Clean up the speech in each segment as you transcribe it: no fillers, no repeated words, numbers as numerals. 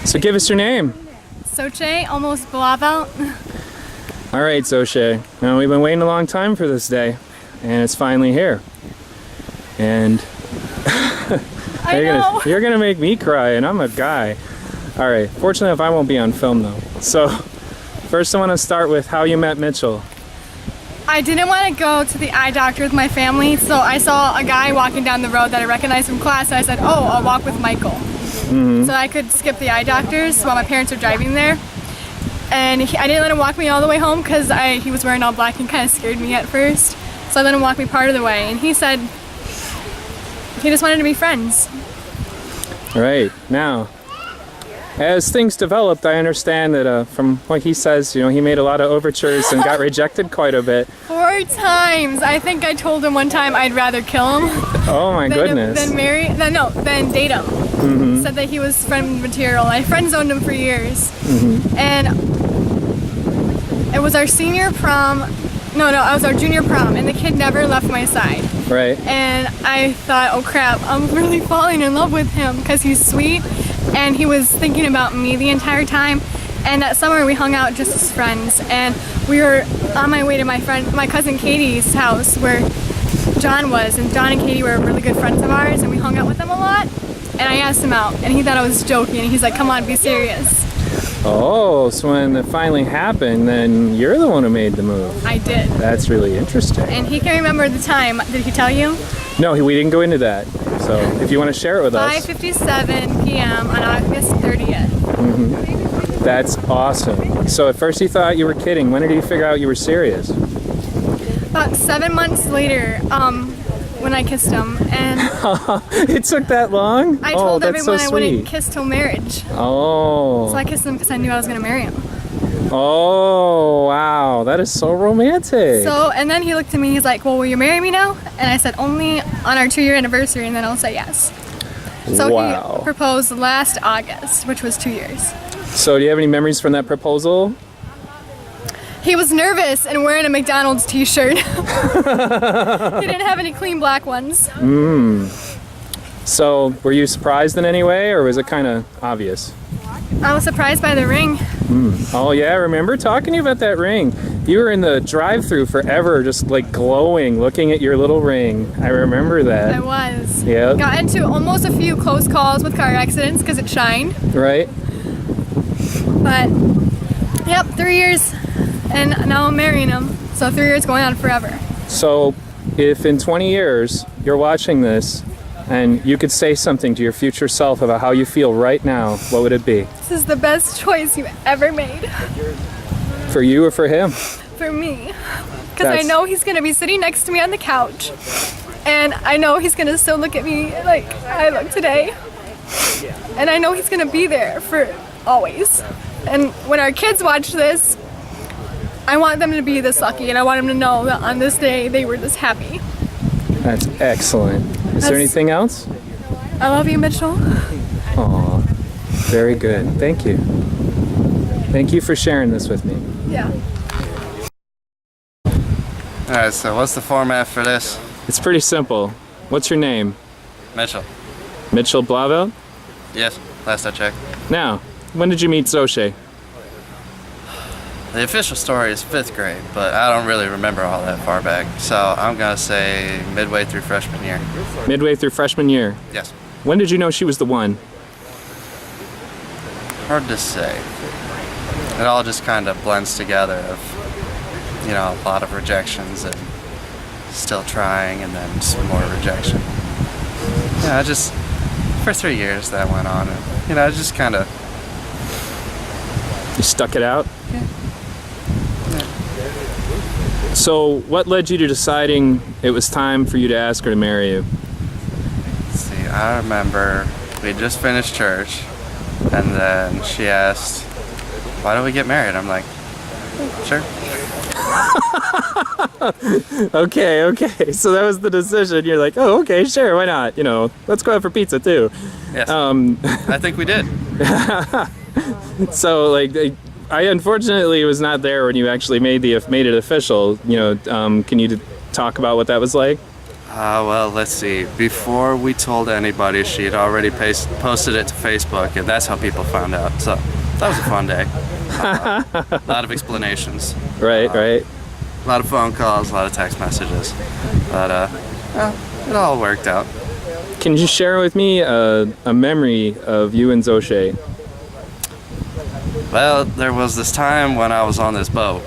So give us your name. Soche, almost Blavel. All right, Soche. Now we've been waiting a long time for this day, and it's finally here. And you're gonna make me cry, and I'm a guy. All right. Fortunately, I won't be on film though. So first, I want to start with how you met Mitchell. I didn't want to go to the eye doctor with my family, so I saw a guy walking down the road that I recognized from class, and I said, "Oh, I'll walk with Michael." So I could skip the eye doctors while my parents were driving there. And I didn't let him walk me all the way home because he was wearing all black and kind of scared me at first. So I let him walk me part of the way, and he said he just wanted to be friends. Right. Now, as things developed, I understand that from what he says, he made a lot of overtures and got rejected quite a bit. 4 times. I think I told him one time I'd rather kill him. Oh my goodness. Than date him. Said that he was friend material. I friend zoned him for years. And it was our senior prom. No, it was our junior prom, and the kid never left my side. Right. And I thought, oh crap, I'm really falling in love with him because he's sweet, and he was thinking about me the entire time. And that summer we hung out just as friends, and we were on my way to my cousin Katie's house where John was, and John and Katie were really good friends of ours, and we hung out with them a lot. And I asked him out, and he thought I was joking, and he's like, come on, be serious. Oh, so when it finally happened, then you're the one who made the move. I did. That's really interesting. And he can remember the time. Did he tell you? No, we didn't go into that. So if you want to share it with us. 5:57 p.m. on August 30th. That's awesome. So at first he thought you were kidding. When did he figure out you were serious? About 7 months later, when I kissed him, and it took that long? I told everyone so I wouldn't kiss till marriage. Oh. So I kissed him because I knew I was going to marry him. Oh, wow. That is so romantic. So, and then he looked at me, he's like, well, will you marry me now? And I said, only on our 2-year anniversary, and then I'll say yes. So wow. He proposed last August, which was 2 years. So do you have any memories from that proposal? He was nervous and wearing a McDonald's t-shirt. He didn't have any clean black ones. So were you surprised in any way, or was it kind of obvious? I was surprised by the ring. Oh yeah, I remember talking to you about that ring. You were in the drive-thru forever, just like glowing, looking at your little ring. I remember that. I was. Yeah. Got into almost a few close calls with car accidents because it shined. Right. But, yep, 3 years. And now I'm marrying him, so 3 years going on forever. So, if in 20 years you're watching this and you could say something to your future self about how you feel right now, what would it be? This is the best choice you ever made. For you or for him? For me. Because I know he's going to be sitting next to me on the couch. And I know he's going to still look at me like I look today. And I know he's going to be there for always. And when our kids watch this, I want them to be this lucky, and I want them to know that on this day they were this happy. That's excellent. Is there anything else? I love you, Mitchell. Aw, very good. Thank you. Thank you for sharing this with me. Yeah. Alright, so what's the format for this? It's pretty simple. What's your name? Mitchell. Mitchell Blavel? Yes, last I checked. Now, when did you meet Soche? The official story is 5th grade, but I don't really remember all that far back. So I'm gonna say midway through freshman year. Midway through freshman year? Yes. When did you know she was the one? Hard to say. It all just kind of blends together of, a lot of rejections and still trying and then some more rejection. Yeah, just for 3 years that went on. And, I just kind of... You stuck it out? Yeah. So, what led you to deciding it was time for you to ask her to marry you? Let's see, I remember we had just finished church, and then she asked, why don't we get married? I'm like, sure. Okay. So that was the decision. You're like, oh, okay, sure, why not? Let's go out for pizza too. Yes. I think we did. So, I unfortunately was not there when you actually made it official. Can you talk about what that was like? Well, let's see. Before we told anybody, she had already posted it to Facebook, and that's how people found out. So that was a fun day. A lot of explanations. Right, right. A lot of phone calls, a lot of text messages. But well, it all worked out. Can you share with me a memory of you and Zoche? Well, there was this time when I was on this boat.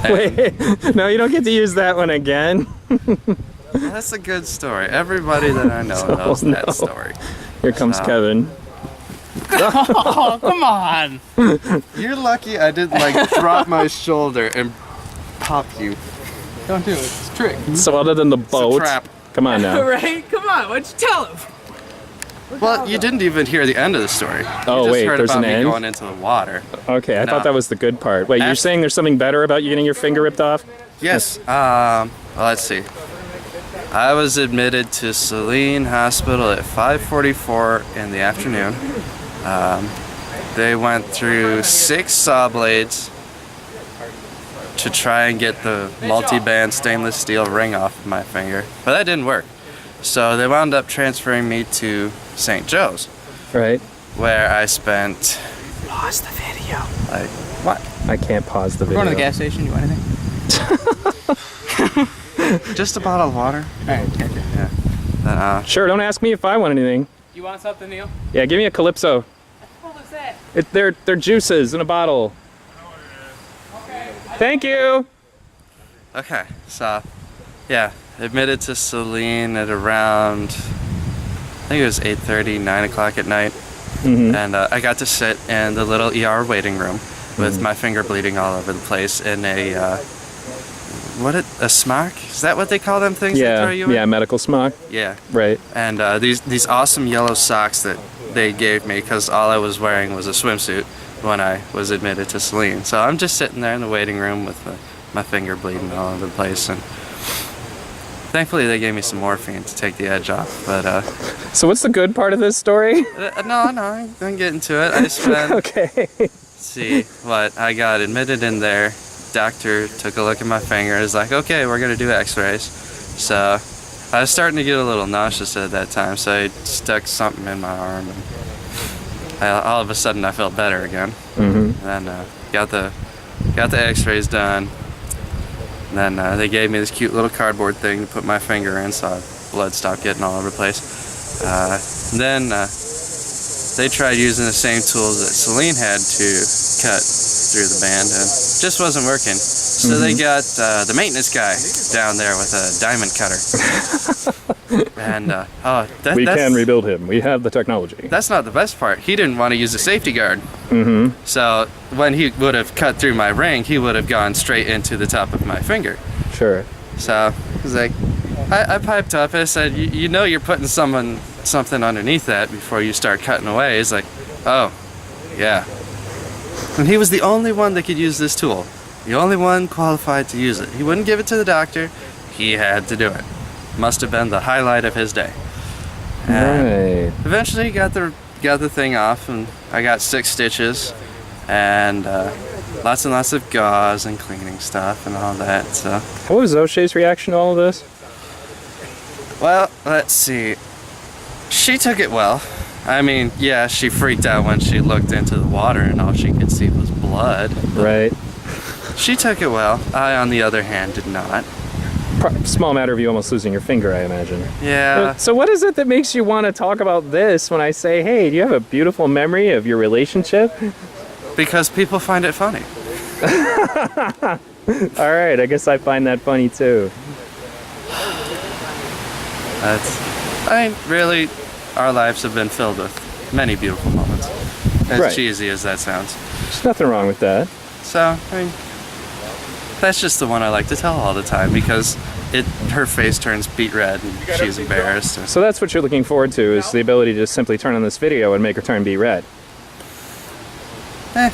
Wait, no, you don't get to use that one again. That's a good story. Everybody that I know knows no. that story. Here comes Kevin. Oh, come on. You're lucky I didn't like drop my shoulder and pop you. Don't do it. It's a trick. So other than the It's a boat, trap. come on now. Right? Come on. Why'd you tell him? Well, you didn't even hear the end of the story. Oh, you just wait, heard there's about an me end? going into the water. Okay, I No. thought that was the good part. Wait, you're After- saying there's something better about you getting your finger ripped off? Yes. Well, let's see. I was admitted to Saline Hospital at 5:44 in the afternoon. They went through 6 saw blades to try and get the multi-band stainless steel ring off of my finger, but that didn't work. So they wound up transferring me to St. Joe's, Right. where I spent Pause the video. like what? I can't pause the video. Going to the gas station. You want anything? Just a bottle of water. All right. Okay. Yeah. Sure, don't ask me if I want anything. You want something, Neil? Yeah, give me a Calypso. What was that? They're juices in a bottle. Thank you. Okay, so yeah, admitted to Saline at around, I think it was 8:30, 9 o'clock at night, and I got to sit in the little ER waiting room with my finger bleeding all over the place in a a smock? Is that what they call them things? They throw you in? Yeah, medical smock. Yeah. Right. And these awesome yellow socks that they gave me because all I was wearing was a swimsuit when I was admitted to Saline. So I'm just sitting there in the waiting room with my finger bleeding all over the place, and thankfully they gave me some morphine to take the edge off. But So what's the good part of this story? no, I'm getting to it. I spent Okay. let's see what I got admitted in there. Doctor took a look at my finger. Is like, okay, we're gonna do X-rays. So I was starting to get a little nauseous at that time, so I stuck something in my arm, and all of a sudden I felt better again. And then got the X-rays done. And then they gave me this cute little cardboard thing to put my finger in, so blood stopped getting all over the place. Then they tried using the same tools that Saline had to cut through the band, and it just wasn't working. So they got the maintenance guy down there with a diamond cutter. And We that's, can rebuild him. We have the technology. that's not the best part. He didn't want to use a safety guard. So when he would have cut through my ring, he would have gone straight into the top of my finger. Sure. So I was like, I piped up and I said, you know you're putting something underneath that before you start cutting away. He's like, oh, yeah. And he was the only one that could use this tool. The only one qualified to use it. He wouldn't give it to the doctor. He had to do it. Must have been the highlight of his day. And Right. eventually got the thing off, and I got 6 stitches and lots and lots of gauze and cleaning stuff and all that. So, What was O'Shea's reaction to all of this? well, let's see. She took it well. I mean, yeah, she freaked out when she looked into the water and all she could see was blood. Right. She took it well. I, on the other hand, did not. Small matter of you almost losing your finger, I imagine. Yeah. So what is it that makes you want to talk about this when I say, hey, do you have a beautiful memory of your relationship? Because people find it funny. All right, I guess I find that funny too. I mean, really, our lives have been filled with many beautiful moments. As Right. cheesy as that sounds. There's nothing wrong with that. So, I mean, that's just the one I like to tell all the time because her face turns beet red and she's embarrassed. So that's what you're looking forward to, is the ability to just simply turn on this video and make her turn beet red. Eh.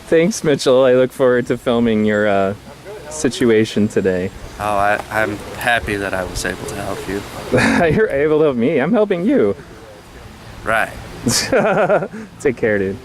Thanks, Mitchell. I look forward to filming your situation today. Oh, I'm happy that I was able to help you. You're able to help me. I'm helping you. Right. Take care, dude.